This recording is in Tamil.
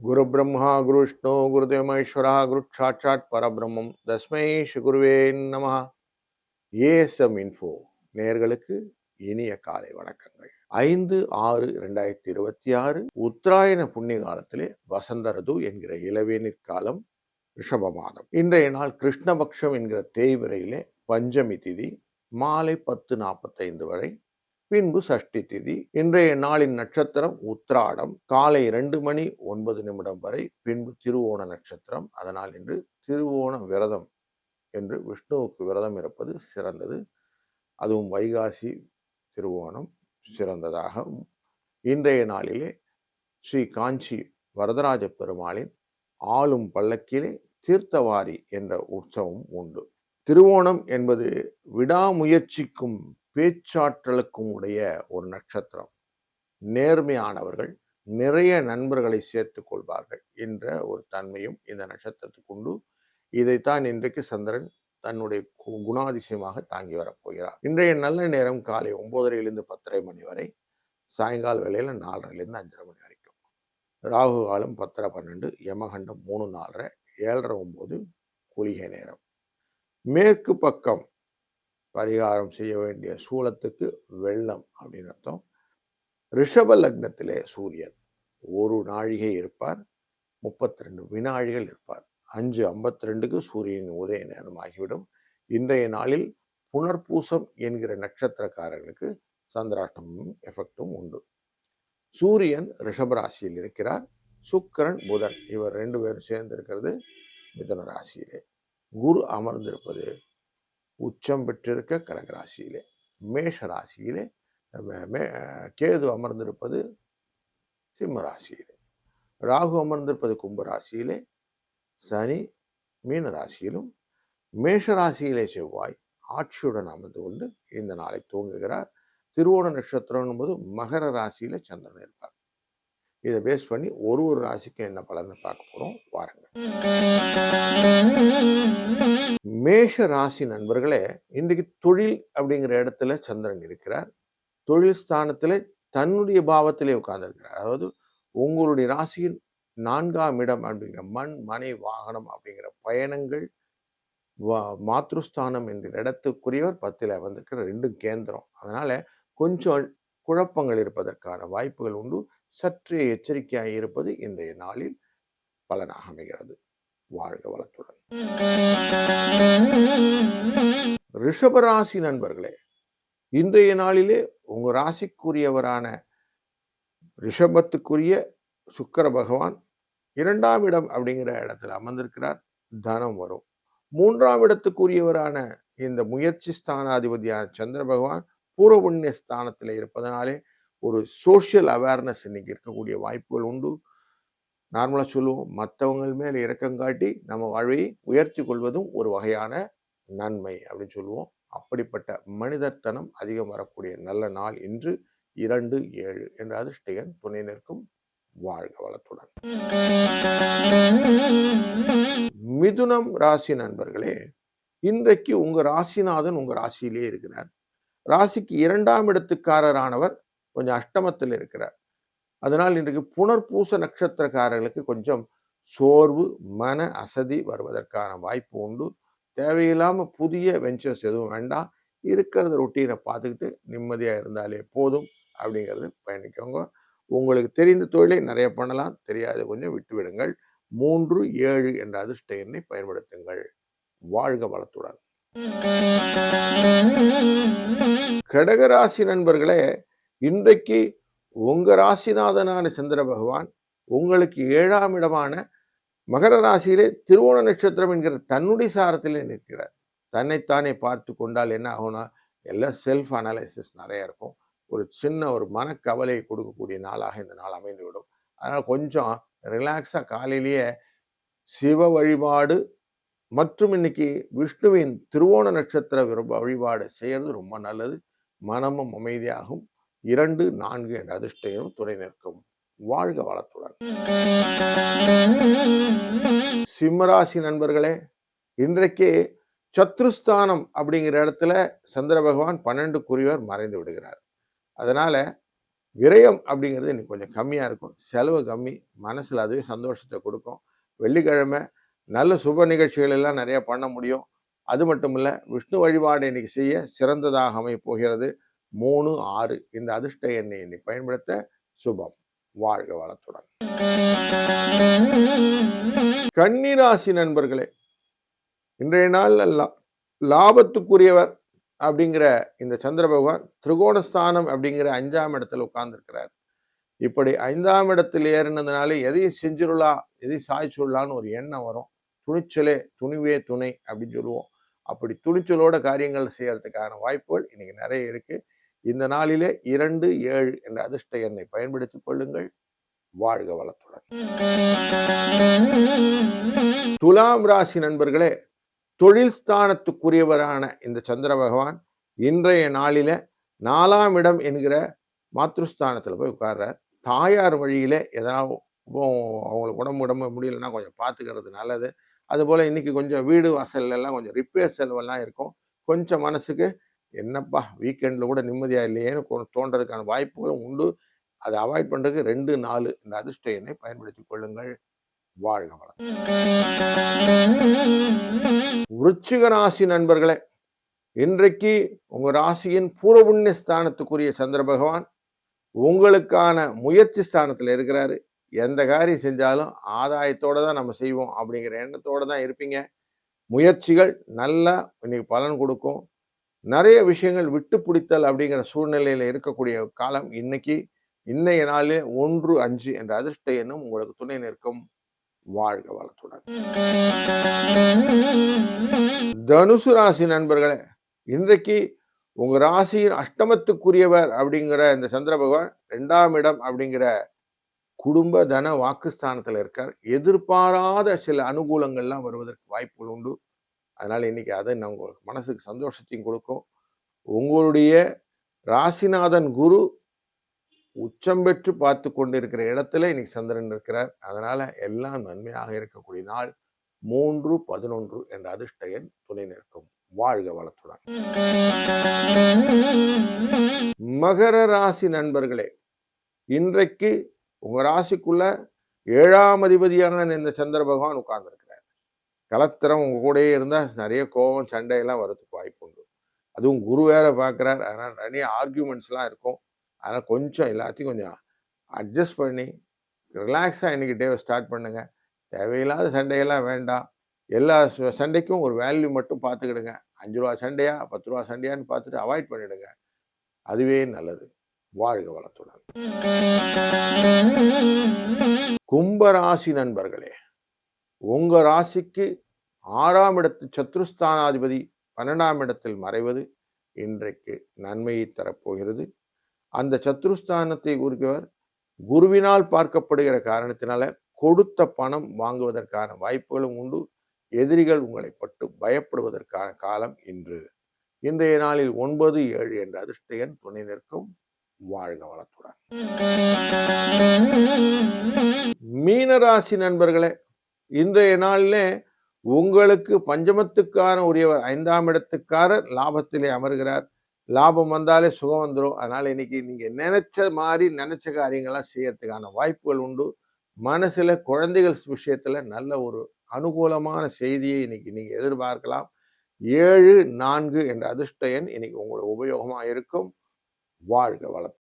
குரு பிரம்மா குரு விஷ்ணு குருதேவ மகேஸ்வரா குரு சாட்சாத் பரபிரம்மம் தஸ்மை ஸ்ரீ குருவே நமஹ. ஏஎஸ்எம் இன்ஃபோ நேயர்களுக்கு இனிய காலை வணக்கங்கள். 5/6/2026 உத்தராயண புண்ணிய காலத்திலே வசந்த ருது என்கிற இளவேனிற் காலம், ரிஷப மாதம். இன்றைய நாள் கிருஷ்ணபக்ஷம் என்கிற தேய்பிரையிலே பஞ்சமி திதி மாலை 10:45 வரை, பின்பு சஷ்டி திதி. இன்றைய நாளின் நட்சத்திரம் உத்திராடம் காலை 2:09 வரை, பின்பு திருவோண நட்சத்திரம். அதனால் இன்று திருவோண விரதம் என்று விஷ்ணுவுக்கு விரதம் இருப்பது சிறந்தது. அதுவும் வைகாசி திருவோணம் சிறந்ததாக. இன்றைய நாளிலே ஸ்ரீ காஞ்சி வரதராஜ பெருமாளின் ஆளும் பல்லக்கிலே தீர்த்தவாரி என்ற உற்சவம் உண்டு. திருவோணம் என்பது விடாமுயற்சிக்கும் பேச்சாற்றலுக்கும் உடைய ஒரு நட்சத்திரம். நேர்மையானவர்கள் நிறைய நண்பர்களை சேர்த்துக் கொள்வார்கள் என்ற ஒரு தன்மையும் இந்த நட்சத்திரத்துக்கு உண்டு. இதைத்தான் இன்றைக்கு சந்திரன் தன்னுடைய குணாதிசயமாக தாங்கி வரப்போகிறார். இன்றைய நல்ல நேரம் காலை 9:30 10:30 மணி வரை, சாயங்கால வேளையில 4:30 5:30 மணி வரைக்கும். ராகு காலம் 10:12, யமகண்டம் 3:4, 7:30 குளிகை நேரம். மேற்கு பக்கம் பரிகாரம் செய்ய வேண்டிய சூலத்துக்கு வெள்ளம் அப்படின்னு அர்த்தம். ரிஷப லக்னத்திலே சூரியன் ஒரு நாழிகை இருப்பார், 32 வினாழிகள் இருப்பார். 5:52 சூரியனின் உதய நேரம் ஆகிவிடும். இன்றைய நாளில் புனர்பூசம் என்கிற நட்சத்திரக்காரர்களுக்கு சந்திராஷ்டமும் எஃபெக்டும் உண்டு. சூரியன் ரிஷபராசியில் இருக்கிறார். சுக்கிரன் புதன் இவர் 2 பேரும் சேர்ந்து இருக்கிறது மிதுன ராசியிலே. குரு அமர்ந்திருப்பது உச்சம் பெற்றிருக்க கடகராசியிலே. மேஷ ராசியிலே கேது அமர்ந்திருப்பது சிம்ம ராசியிலே. ராகு அமர்ந்திருப்பது கும்பராசியிலே. சனி மீன ராசியிலும், மேஷ ராசியிலே செவ்வாய் ஆட்சியுடன் அமர்ந்து கொண்டு இந்த நாளை துவங்குகிறார். திருவோண நட்சத்திரம் என்பது மகர ராசியில சந்திரன் இருப்பார். இதை பேஸ் பண்ணி ஒரு ராசிக்கு என்ன பலன்னு பார்க்க போறோம், வாருங்க. மேஷ ராசி நண்பர்களே, இன்றைக்கு தொழில் அப்படிங்கிற இடத்துல சந்திரன் இருக்கிறார். தொழில் ஸ்தானத்துல தன்னுடைய பாவத்திலே உட்கார்ந்திருக்கிறார். அதாவது உங்களுடைய ராசியின் 4ஆம் இடம் அப்படிங்கிற மண் மனை வாகனம் அப்படிங்கிற பயணங்கள், மாத்ருஸ்தானம் என்கிற இடத்துக்குரியவர் 10ல் வந்திருக்கிற 2 கேந்திரம். அதனால கொஞ்சம் குழப்பங்கள் இருப்பதற்கான வாய்ப்புகள் உண்டு. சற்றே எச்சரிக்கையாக இருப்பது இன்றைய நாளில் பலனாக அமைகிறது. வாழ்க வளத்துடன். ரிஷபராசி நண்பர்களே, இன்றைய நாளிலே உங்க ராசிக்குரியவரான ரிஷபத்துக்குரிய சுக்கிர பகவான் 2ஆம் இடம் அப்படிங்கிற இடத்துல அமர்ந்திருக்கிறார். தனம் வரும். 3ஆம் இடத்துக்குரியவரான இந்த முயற்சி ஸ்தானாதிபதியான சந்திர பகவான் பூர்வ புண்ணிய ஸ்தானத்தில் இருப்பதனாலே ஒரு சோசியல் அவேர்னஸ் இன்னைக்கு இருக்கக்கூடிய வாய்ப்புகள் உண்டு. நார்மலா சொல்லுவோம், மற்றவங்கள் மேல் இரக்கம் காட்டி நம்ம வாழ்வை உயர்த்தி கொள்வதும் ஒரு வகையான நன்மை அப்படின்னு சொல்லுவோம். அப்படிப்பட்ட மனிதத்தனம் அதிகம் வரக்கூடிய நல்ல நாள் இன்று 2/7 என்ற அதிர்ஷ்ட எண் துணை நிற்கும். வாழ்க வளத்துடன். மிதுனம் ராசி நண்பர்களே, இன்றைக்கு உங்க ராசிநாதன் உங்க ராசியிலே இருக்கிறார். ராசிக்கு 2ஆம் இடத்துக்காரரானவர் கொஞ்சம் அஷ்டமத்தில் இருக்கிறார். அதனால் இன்றைக்கு புனர்பூச நட்சத்திரக்காரர்களுக்கு கொஞ்சம் சோர்வு, மன அசதி வருவதற்கான வாய்ப்பு உண்டு. தேவையில்லாம புதிய வெஞ்சர்ஸ் எதுவும் வேண்டாம். இருக்கிறத ரொட்டீனை பார்த்துக்கிட்டு நிம்மதியாக இருந்தாலே போதும் அப்படிங்கிறது பயணிக்கோங்க. உங்களுக்கு தெரிந்த தொழிலை நிறைய பண்ணலாம், தெரியாத கொஞ்சம் விட்டுவிடுங்கள். 3/7 என்ற அதிர்ஷ்ட எண்ணை பயன்படுத்துங்கள். வாழ்க வளத்துடன். கடகராசி நண்பர்களே, இன்றைக்கு உங்க ராசிநாதனான சந்திர பகவான் உங்களுக்கு 7ஆம் இடமான மகர ராசியிலே திருவோண நட்சத்திரம் என்கிற தன்னுடைய சாரத்திலே நிற்கிறார். தன்னைத்தானே பார்த்து கொண்டால் என்ன ஆகும்னா, எல்லாம் செல்ஃப் அனாலிசிஸ் நிறைய இருக்கும். ஒரு சின்ன ஒரு மனக்கவலையை கொடுக்கக்கூடிய நாளாக இந்த நாள் அமைந்துவிடும். அதனால் கொஞ்சம் ரிலாக்ஸாக காலையிலேயே சிவ வழிபாடு மற்றும் இன்னைக்கு விஷ்ணுவின் திருவோண நட்சத்திர வழிபாடு செய்யறது ரொம்ப நல்லது. மனமும் அமைதியாகும். 2/4 என்ற அதிர்ஷ்டம் துணை நிற்கும். வாழ்க வளத்துடன். சிம்மராசி நண்பர்களே, இன்றைக்கே சத்ருஸ்தானம் அப்படிங்கிற இடத்துல சந்திர பகவான் 12க்குரியவர் மறைந்து விடுகிறார். அதனால விரயம் அப்படிங்கிறது இன்னைக்கு கொஞ்சம் கம்மியாக இருக்கும். செலவு கம்மி, மனசில் அதுவே சந்தோஷத்தை கொடுக்கும். வெள்ளிக்கிழமை நல்ல சுப நிகழ்ச்சிகள் எல்லாம் நிறைய பண்ண முடியும். அது மட்டும் இல்லை, விஷ்ணு வழிபாடு இன்னைக்கு செய்ய சிறந்ததாக அமைய போகிறது. 3, 6 இந்த அதிர்ஷ்ட எண்ணை இன்னைக்கு பயன்படுத்த சுபம். வாழ்க வளத்துடன். கன்னிராசி நண்பர்களே, இன்றைய நாள் லாபத்துக்குரியவர் அப்படிங்கிற இந்த சந்திர பகவான் திரிகோணஸ்தானம் அப்படிங்கிற 5ஆம் இடத்துல உட்கார்ந்துருக்கிறார். இப்படி 5ஆம் இடத்தில் ஏறினதுனால எதையும் செஞ்சிடலாம், எதையும் சாய்ச்சிடலான்னு ஒரு எண்ணம் வரும். துணிச்சலே துணிவே துணை அப்படின்னு சொல்லுவோம். அப்படி துணிச்சலோட காரியங்கள் செய்யறதுக்கான வாய்ப்புகள் இன்னைக்கு நிறைய இருக்கு. இந்த நாளிலே 2, 7 என்ற அதிர்ஷ்ட எண்ணை பயன்படுத்திக் கொள்ளுங்கள். வாழ்க வளத்துடன். துலாம் ராசி நண்பர்களே, தொழில் ஸ்தானத்துக்குரியவரான இந்த சந்திர பகவான் இன்றைய நாளில 4ஆம் இடம் என்கிற மாத்ருஸ்தானத்தில் போய் உட்கார்றார். தாயார் வழியில ஏதாவது அவங்களுக்கு உடம்பு முடியலன்னா கொஞ்சம் பார்த்துக்கிறது நல்லது. அதுபோல் இன்னைக்கு கொஞ்சம் வீடு வாசல் எல்லாம் கொஞ்சம் ரிப்பேர் செலவெல்லாம் இருக்கும். கொஞ்சம் மனசுக்கு என்னப்பா வீக்கெண்டில் கூட நிம்மதியாக இல்லையேன்னு தோன்றதுக்கான வாய்ப்புகளும் உண்டு. அதை அவாய்ட் பண்ணுறதுக்கு 2, 4 இந்த அதிர்ஷ்ட எண்ணை பயன்படுத்திக் கொள்ளுங்கள். வாழ்க வளம். விருச்சிக ராசி நண்பர்களே, இன்றைக்கு உங்க ராசியின் பூர்வ புண்ணிய ஸ்தானத்துக்குரிய சந்திர பகவான் உங்களுக்கான முயற்சி ஸ்தானத்தில் இருக்கிறாரு. எந்த காரியம் செஞ்சாலும் ஆதாயத்தோடு தான் நம்ம செய்வோம் அப்படிங்கிற எண்ணத்தோடு தான் இருப்பீங்க. முயற்சிகள் நல்லா இன்னைக்கு பலன் கொடுக்கும். நிறைய விஷயங்கள் விட்டு பிடித்தல் அப்படிங்கிற சூழ்நிலையில் இருக்கக்கூடிய காலம் இன்னைக்கு. இன்னைய நாளில் 1, 5 என்ற அதிர்ஷ்ட எண்ணும் உங்களுக்கு துணை நிற்கும். வாழ்க வளத்துடன். தனுசு ராசி நண்பர்களே, இன்றைக்கு உங்க ராசியின் அஷ்டமத்துக்குரியவர் அப்படிங்கிற இந்த சந்திர பகவான் 2ஆம் இடம் அப்படிங்கிற குடும்ப தன வாக்குஸ்தானத்தில் இருக்கார். எதிர்பாராத சில அனுகூலங்கள்லாம் வருவதற்கு வாய்ப்புகள் உண்டு. அதனால இன்னைக்கு அதை உங்களுக்கு மனசுக்கு சந்தோஷத்தையும் கொடுக்கும். உங்களுடைய ராசிநாதன் குரு உச்சம் பெற்று பார்த்து கொண்டிருக்கிற இடத்துல இன்னைக்கு சந்திரன் இருக்கிறார். அதனால எல்லாம் நன்மையாக இருக்கக்கூடிய நாள். 3, 11 என்ற அதிர்ஷ்ட எண் துணை நிற்கும். வாழ்க வளத்துடன். மகர ராசி நண்பர்களே, இன்றைக்கு உங்க ராசிக்குள்ள 7ஆம் அதிபதியான இந்த சந்திர பகவான் உட்கார்ந்துருக்கிறார். கலத்திரம் உங்க கூடயே இருந்தால் நிறைய கோபம் சண்டையெல்லாம் வரதுக்கு வாய்ப்பு உண்டு. அதுவும் குரு வேற பார்க்குறார். அதனால் நிறைய ஆர்கியூமெண்ட்ஸ்லாம் இருக்கும். அதனால் கொஞ்சம் எல்லாத்தையும் கொஞ்சம் அட்ஜஸ்ட் பண்ணி ரிலாக்ஸாக இன்றைக்கி டேவை ஸ்டார்ட் பண்ணுங்கள். தேவையில்லாத சண்டையெல்லாம் வேண்டாம். எல்லா சண்டைக்கும் ஒரு வேல்யூ மட்டும் பார்த்துக்கிடுங்க. 5 ரூபா சண்டையா 10 ரூபா சண்டையான்னு பார்த்துட்டு அவாய்ட் பண்ணிவிடுங்க. அதுவே நல்லது. வாழ்க வளத்துடன். கும்பராசி நண்பர்களே, உங்கள் ராசிக்கு 6ஆம் இடத்து சத்ருஸ்தானாதிபதி 12ஆம் இடத்தில் மறைவது இன்றைக்கு நன்மையை தரப்போகிறது. அந்த சத்ருஸ்தானத்தை குறிப்பவர் குருவினால் பார்க்கப்படுகிற காரணத்தினால கொடுத்த பணம் வாங்குவதற்கான வாய்ப்புகளும் உண்டு. எதிரிகள் உங்களை பட்டு பயப்படுவதற்கான காலம் இன்று. இன்றைய நாளில் 9, 7 என்ற அதிர்ஷ்ட எண் துணை நிற்கும். வாழ்க வளத்துடன். மீனராசி நண்பர்களே, இன்றைய நாளிலே உங்களுக்கு பஞ்சமத்துக்கான உரியவர் 5ஆம் இடத்துக்காரர் லாபத்திலே அமர்கிறார். லாபம் வந்தாலே சுகம் வந்துடும். அதனால் இன்னைக்கு நீங்கள் நினைச்ச காரியங்கள்லாம் செய்யறதுக்கான வாய்ப்புகள் உண்டு. மனசில் குழந்தைகள் விஷயத்தில் நல்ல ஒரு அனுகூலமான செய்தியை இன்னைக்கு நீங்கள் எதிர்பார்க்கலாம். 7, 4 என்ற அதிர்ஷ்ட எண் இன்னைக்கு உங்களுக்கு உபயோகமாக இருக்கும். வாழ்க வளத்துடன்.